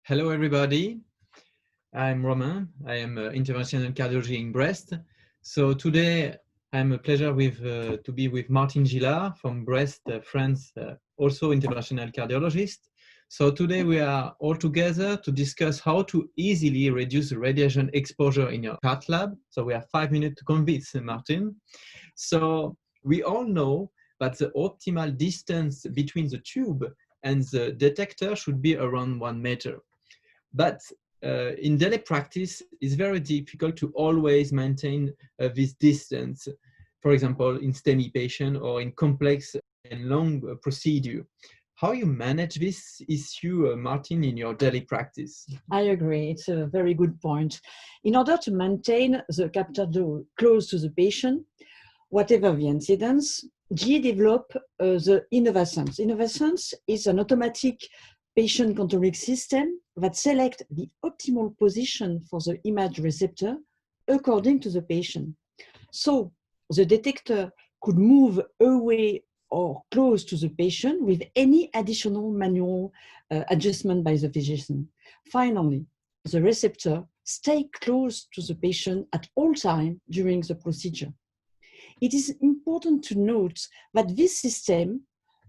Hello, everybody. I'm Romain. I am interventional cardiology in Brest. So today I'm a pleasure to be with Martin Gillard from Brest, France, also interventional cardiologist. So today we are all together to discuss how to easily reduce radiation exposure in your cath lab. So we have 5 minutes to convince Martin. So we all know that the optimal distance between the tube and the detector should be around 1 meter. But in daily practice, it's very difficult to always maintain this distance, for example, in STEMI patient or in complex and long procedure. How you manage this issue, Martin, in your daily practice? I agree. It's a very good point. In order to maintain the catheter close to the patient, whatever the incidence, GE developed the Innovasense. Innovasense is an automatic patient controlling system that selects the optimal position for the image receptor according to the patient. So the detector could move away or close to the patient with any additional manual adjustment by the physician. Finally, the receptor stays close to the patient at all times during the procedure. It is important to note that this system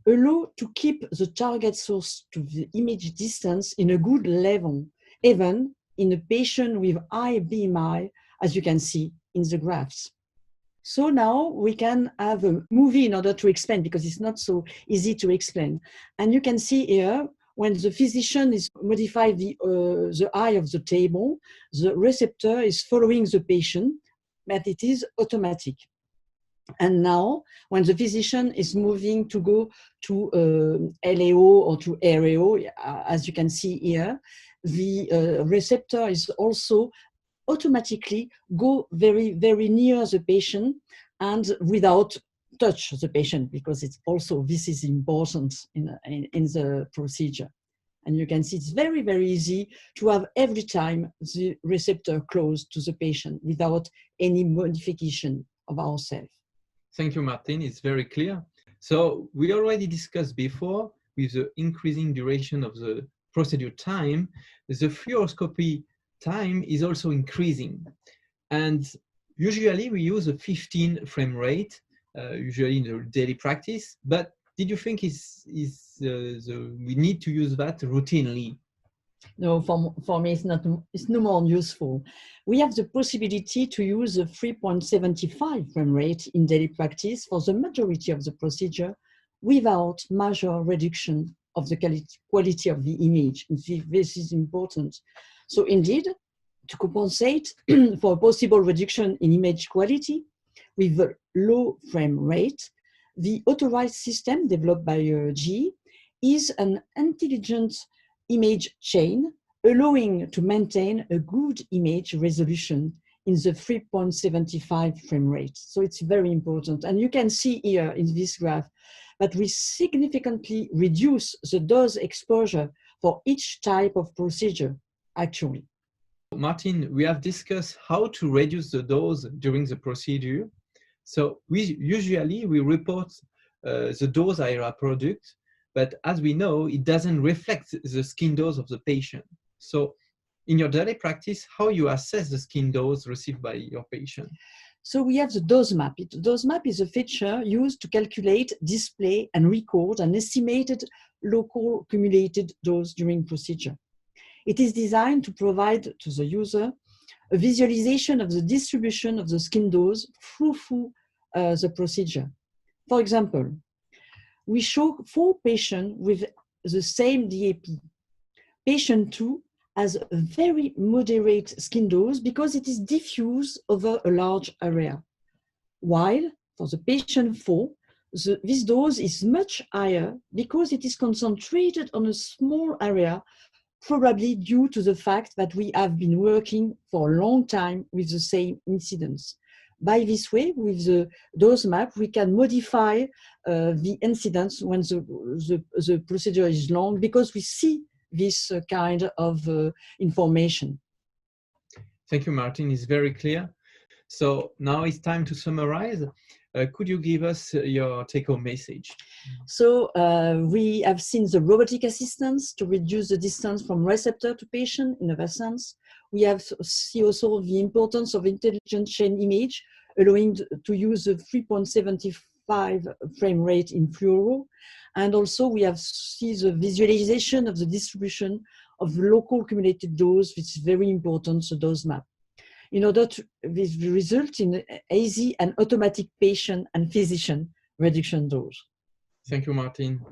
allows to keep the target source to the image distance in a good level, even in a patient with high BMI, as you can see in the graphs. So now we can have a movie in order to explain, because it's not so easy to explain. And you can see here, when the physician is modifying the eye of the table, the receptor is following the patient, but it is automatic. And now, when the physician is moving to go to LAO or to RAO, as you can see here, the receptor is also automatically go very, very near the patient and without touch the patient, because it's also, this is important in the procedure. And you can see it's very, very easy to have every time the receptor close to the patient without any modification of ourselves. Thank you, Martin. It's very clear. So we already discussed before, with the increasing duration of the procedure time, the fluoroscopy time is also increasing. And usually we use a 15 frame rate, usually in the daily practice. But did you think we need to use that routinely? No, for me, it's no more useful. We have the possibility to use a 3.75 frame rate in daily practice for the majority of the procedure without major reduction of the quality of the image. This is important. So indeed, to compensate for a possible reduction in image quality with a low frame rate, the authorized system developed by GE is an intelligent image chain, allowing to maintain a good image resolution in the 3.75 frame rate. So it's very important. And you can see here in this graph that we significantly reduce the dose exposure for each type of procedure, actually. Martin, we have discussed how to reduce the dose during the procedure. So we report the dose IRA product, but as we know, it doesn't reflect the skin dose of the patient. So in your daily practice, how you assess the skin dose received by your patient? So we have the dose map. The dose map is a feature used to calculate, display, and record an estimated local cumulated dose during procedure. It is designed to provide to the user a visualization of the distribution of the skin dose through the procedure. For example, we show 4 patients with the same DAP. Patient 2 has a very moderate skin dose because it is diffuse over a large area. While for the patient 4, this dose is much higher because it is concentrated on a small area, probably due to the fact that we have been working for a long time with the same incidence. By this way, with the dose map, we can modify the incidence when the procedure is long, because we see this kind of information. Thank you, Martin. It's very clear. So now it's time to summarize. Could you give us your take-home message? So we have seen the robotic assistance to reduce the distance from receptor to patient in a sense. We have see also the importance of intelligent chain image, allowing to use the 3.75 frame rate in fluoro. And also we have see the visualization of the distribution of local cumulative dose, which is very important, the dose map, in order to this result in easy and automatic patient and physician reduction dose. Thank you, Martin.